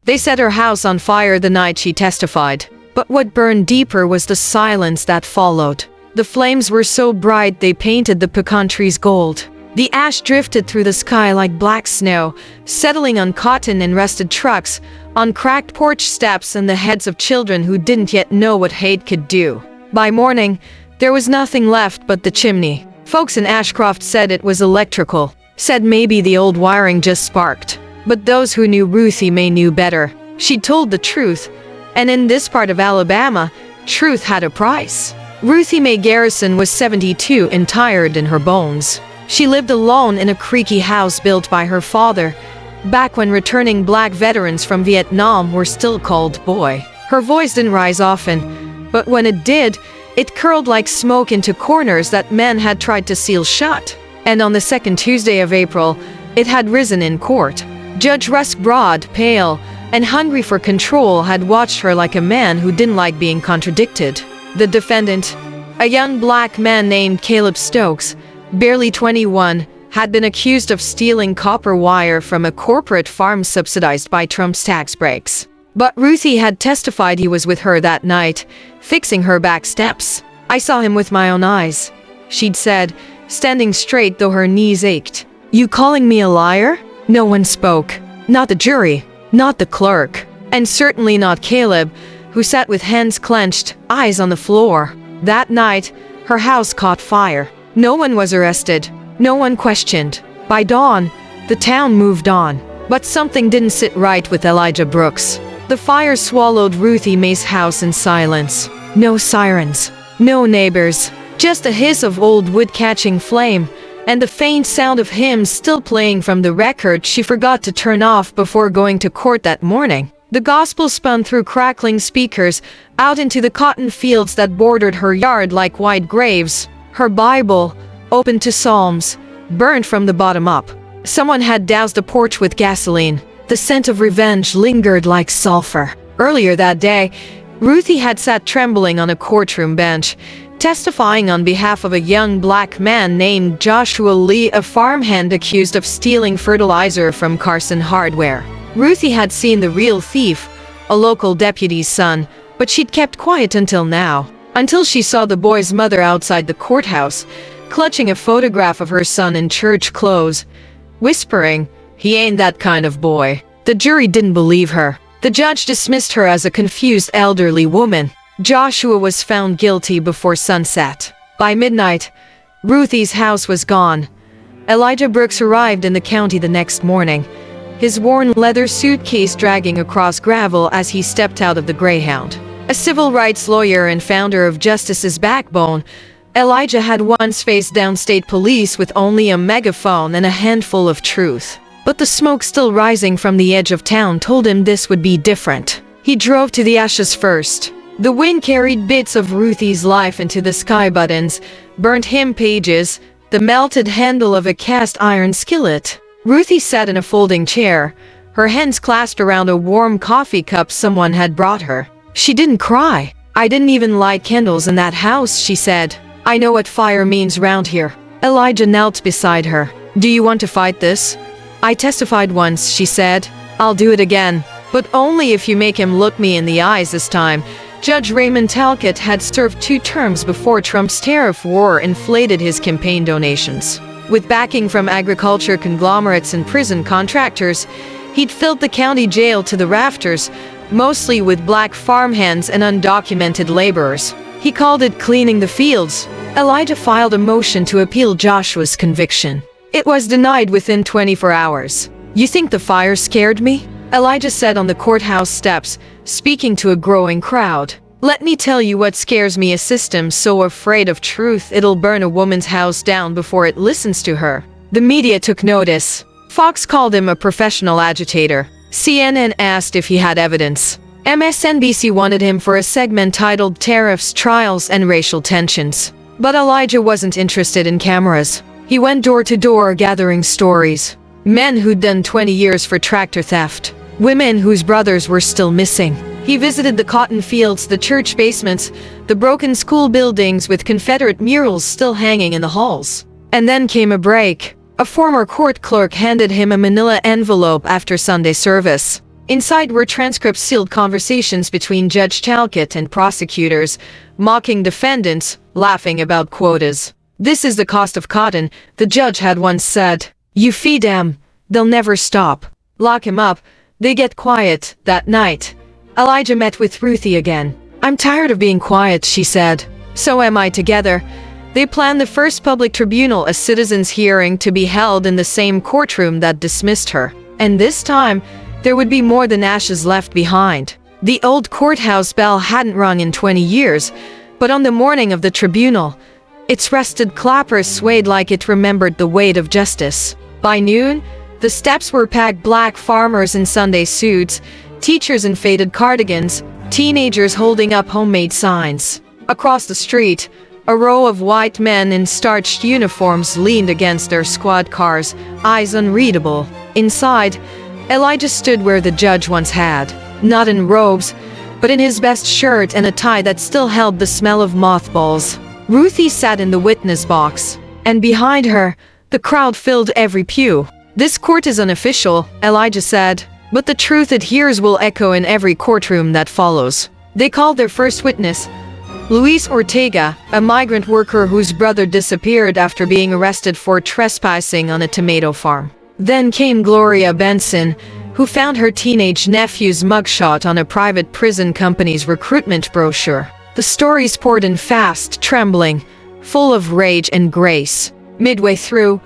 They set her house on fire the night she testified. But what burned deeper was the silence that followed. The flames were so bright they painted the pecan trees gold. The ash drifted through the sky like black snow, settling on cotton and rusted trucks, on cracked porch steps and the heads of children who didn't yet know what hate could do. By morning, there was nothing left but the chimney. Folks in Ashcroft said it was electrical, said maybe the old wiring just sparked. But those who knew Ruthie May knew better. She'd told the truth, and in this part of Alabama, truth had a price. Ruthie May Garrison was 72 and tired in her bones. She lived alone in a creaky house built by her father, back when returning black veterans from Vietnam were still called boy. Her voice didn't rise often, but when it did, it curled like smoke into corners that men had tried to seal shut. And on the second Tuesday of April, it had risen in court. Judge Russ Broad, pale and hungry for control, had watched her like a man who didn't like being contradicted. The defendant, a young black man named Caleb Stokes, barely 21, had been accused of stealing copper wire from a corporate farm subsidized by Trump's tax breaks. But Ruthie had testified he was with her that night, fixing her back steps. "I saw him with my own eyes," she'd said, standing straight though her knees ached. "You calling me a liar?" No one spoke. Not the jury, not the clerk, and certainly not Caleb, who sat with hands clenched, eyes on the floor. That night, her house caught fire. No one was arrested. No one questioned. By dawn, the town moved on. But something didn't sit right with Elijah Brooks. The fire swallowed Ruthie May's house in silence. No sirens, no neighbors, just the hiss of old wood catching flame, and the faint sound of hymns still playing from the record she forgot to turn off before going to court that morning. The gospel spun through crackling speakers, out into the cotton fields that bordered her yard like wide graves. Her Bible, open to Psalms, burned from the bottom up. Someone had doused the porch with gasoline. The scent of revenge lingered like sulfur. Earlier that day, Ruthie had sat trembling on a courtroom bench, testifying on behalf of a young black man named Joshua Lee, a farmhand accused of stealing fertilizer from Carson Hardware. Ruthie had seen the real thief, a local deputy's son, but she'd kept quiet until now. Until she saw the boy's mother outside the courthouse, clutching a photograph of her son in church clothes, whispering, "He ain't that kind of boy." The jury didn't believe her. The judge dismissed her as a confused elderly woman. Joshua was found guilty before sunset. By midnight, Ruthie's house was gone. Elijah Brooks arrived in the county the next morning, his worn leather suitcase dragging across gravel as he stepped out of the Greyhound. A civil rights lawyer and founder of Justice's Backbone, Elijah had once faced downstate police with only a megaphone and a handful of truth. But the smoke still rising from the edge of town told him this would be different. He drove to the ashes first. The wind carried bits of Ruthie's life into the sky, buttons, burnt hymn pages, the melted handle of a cast iron skillet. Ruthie sat in a folding chair, her hands clasped around a warm coffee cup someone had brought her. She didn't cry. "I didn't even light candles in that house," she said. "I know what fire means round here." Elijah knelt beside her. "Do you want to fight this?" "I testified once," she said. "I'll do it again, but only if you make him look me in the eyes this time." Judge Raymond Talcott had served 2 terms before Trump's tariff war inflated his campaign donations. With backing from agriculture conglomerates and prison contractors, he'd filled the county jail to the rafters, mostly with black farmhands and undocumented laborers. He called it cleaning the fields. Elijah filed a motion to appeal Joshua's conviction. It was denied within 24 hours. "You think the fire scared me?" Elijah said on the courthouse steps, speaking to a growing crowd. "Let me tell you what scares me, a system so afraid of truth it'll burn a woman's house down before it listens to her." The media took notice. Fox called him a professional agitator. CNN asked if he had evidence. MSNBC wanted him for a segment titled Tariffs, Trials, and Racial Tensions. But Elijah wasn't interested in cameras. He went door to door gathering stories. Men who'd done 20 years for tractor theft. Women whose brothers were still missing. He visited the cotton fields, the church basements, the broken school buildings with Confederate murals still hanging in the halls. And then came a break. A former court clerk handed him a manila envelope after Sunday service. Inside were transcripts, sealed conversations between Judge Talcott and prosecutors, mocking defendants, laughing about quotas. "This is the cost of cotton," the judge had once said. "You feed them, they'll never stop. Lock him up, they get quiet." That night, Elijah met with Ruthie again. "I'm tired of being quiet," she said. "So am I." Together, they planned the first public tribunal, a citizens' hearing, to be held in the same courtroom that dismissed her. And this time, there would be more than ashes left behind. The old courthouse bell hadn't rung in 20 years, but on the morning of the tribunal, its rusted clappers swayed like it remembered the weight of justice. By noon, the steps were packed: black farmers in Sunday suits, teachers in faded cardigans, teenagers holding up homemade signs. Across the street, a row of white men in starched uniforms leaned against their squad cars, eyes unreadable. Inside, Elijah stood where the judge once had, not in robes, but in his best shirt and a tie that still held the smell of mothballs. Ruthie sat in the witness box, and behind her, the crowd filled every pew. "This court is unofficial," Elijah said, "but the truth it hears will echo in every courtroom that follows." They called their first witness, Luis Ortega, a migrant worker whose brother disappeared after being arrested for trespassing on a tomato farm. Then came Gloria Benson, who found her teenage nephew's mugshot on a private prison company's recruitment brochure. The stories poured in fast, trembling, full of rage and grace. Midway through,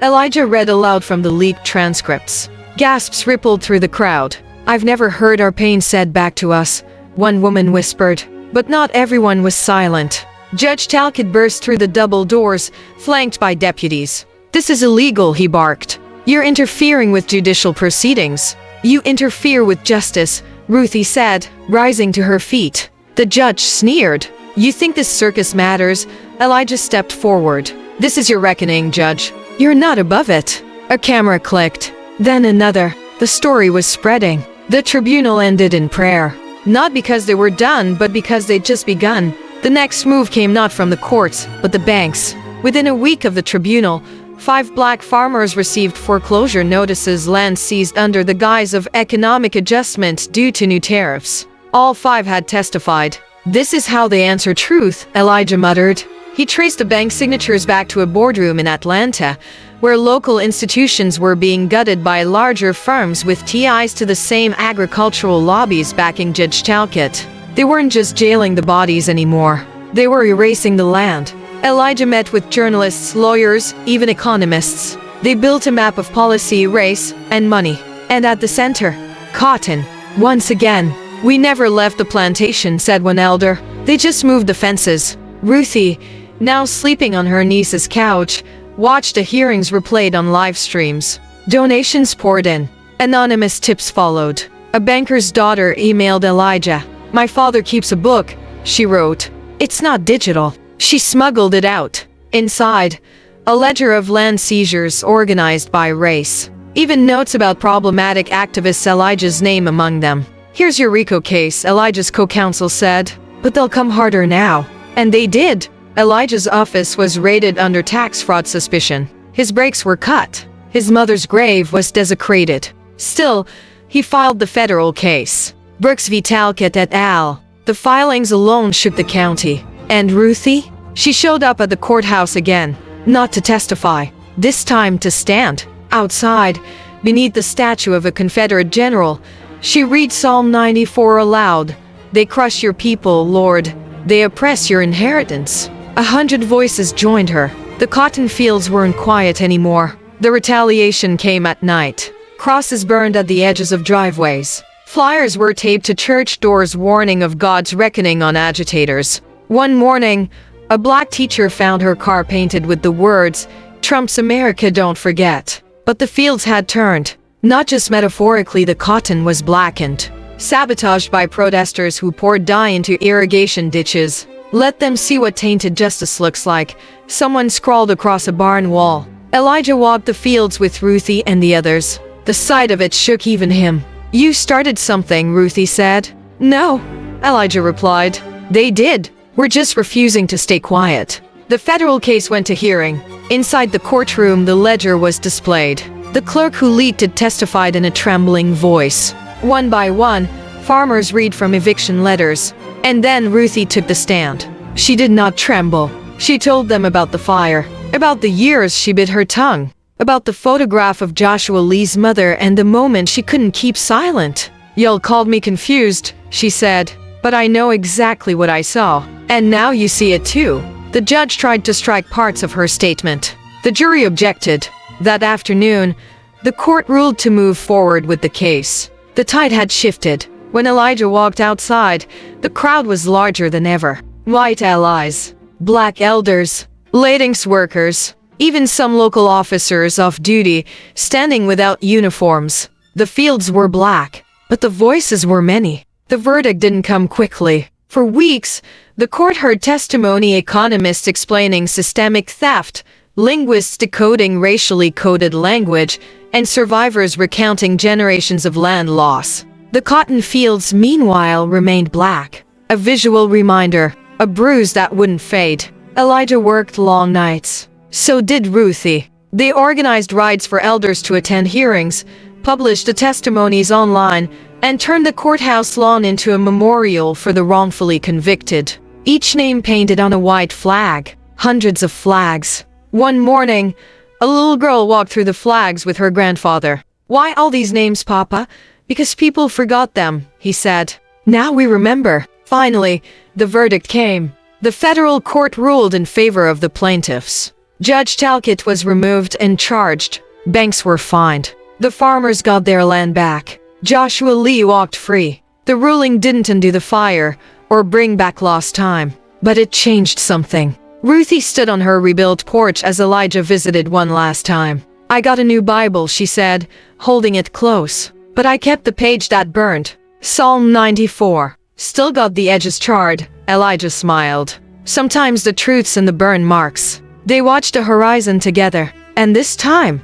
Elijah read aloud from the leaked transcripts. Gasps rippled through the crowd. "I've never heard our pain said back to us," one woman whispered. But not everyone was silent. Judge Talcott burst through the double doors, flanked by deputies. "This is illegal," he barked. "You're interfering with judicial proceedings. You interfere with justice," Ruthie said, rising to her feet. The judge sneered. "You think this circus matters?" Elijah stepped forward. "This is your reckoning, Judge. You're not above it." A camera clicked. Then another. The story was spreading. The tribunal ended in prayer. Not because they were done, but because they'd just begun. The next move came not from the courts, but the banks. Within a week of the tribunal, 5 black farmers received foreclosure notices, land seized under the guise of economic adjustment due to new tariffs. All 5 had testified. "This is how they answer truth," Elijah muttered. He traced the bank signatures back to a boardroom in Atlanta, where local institutions were being gutted by larger firms with ties to the same agricultural lobbies backing Judge Talcott. They weren't just jailing the bodies anymore. They were erasing the land. Elijah met with journalists, lawyers, even economists. They built a map of policy, race, and money. And at the center, cotton. Once again. "We never left the plantation," said one elder. "They just moved the fences." Ruthie, now sleeping on her niece's couch, watched the hearings replayed on live streams. Donations poured in. Anonymous tips followed. A banker's daughter emailed Elijah. "My father keeps a book," she wrote. "It's not digital." She smuggled it out. Inside, a ledger of land seizures organized by race. Even notes about problematic activists, Elijah's name among them. "Here's your RICO case," Elijah's co-counsel said. "But they'll come harder now." And they did. Elijah's office was raided under tax fraud suspicion. His brakes were cut. His mother's grave was desecrated. Still, he filed the federal case. Brooks v. Talcott et al. The filings alone shook the county. And Ruthie? She showed up at the courthouse again. Not to testify. This time to stand. Outside, beneath the statue of a Confederate general, she read Psalm 94 aloud. "They crush your people, Lord. They oppress your inheritance." 100 voices joined her. The cotton fields weren't quiet anymore. The retaliation came at night. Crosses burned at the edges of driveways. Flyers were taped to church doors warning of God's reckoning on agitators. One morning, a black teacher found her car painted with the words, "Trump's America, don't forget." But the fields had turned. Not just metaphorically, the cotton was blackened. Sabotaged by protesters who poured dye into irrigation ditches. "Let them see what tainted justice looks like," someone scrawled across a barn wall. Elijah walked the fields with Ruthie and the others. The sight of it shook even him. "You started something," Ruthie said. "No," Elijah replied. "They did. We're just refusing to stay quiet." The federal case went to hearing. Inside the courtroom, the ledger was displayed. The clerk who leaked it testified in a trembling voice. One by one, farmers read from eviction letters. And then Ruthie took the stand. She did not tremble. She told them about the fire, about the years she bit her tongue, about the photograph of Joshua Lee's mother and the moment she couldn't keep silent. "Y'all called me confused," she said, "but I know exactly what I saw. And now you see it too." The judge tried to strike parts of her statement. The jury objected. That afternoon, the court ruled to move forward with the case. The tide had shifted. When Elijah walked outside, the crowd was larger than ever. White allies, black elders, Ladings workers, even some local officers off duty, standing without uniforms. The fields were black, but the voices were many. The verdict didn't come quickly. For weeks, the court heard testimony, economists explaining systemic theft, linguists decoding racially coded language, and survivors recounting generations of land loss. The cotton fields, meanwhile, remained black. A visual reminder, a bruise that wouldn't fade. Elijah worked long nights. So did Ruthie. They organized rides for elders to attend hearings, published the testimonies online, and turned the courthouse lawn into a memorial for the wrongfully convicted. Each name painted on a white flag. Hundreds of flags. One morning, a little girl walked through the flags with her grandfather. "Why all these names, Papa?" "Because people forgot them," he said. "Now we remember." Finally, the verdict came. The federal court ruled in favor of the plaintiffs. Judge Talcott was removed and charged. Banks were fined. The farmers got their land back. Joshua Lee walked free. The ruling didn't undo the fire or bring back lost time, but it changed something. Ruthie stood on her rebuilt porch as Elijah visited one last time. "I got a new Bible," she said, holding it close. "But I kept the page that burned. Psalm 94. Still got the edges charred." Elijah smiled. "Sometimes the truth's in the burn marks." They watched the horizon together, and this time,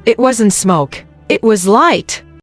it wasn't smoke. It was light.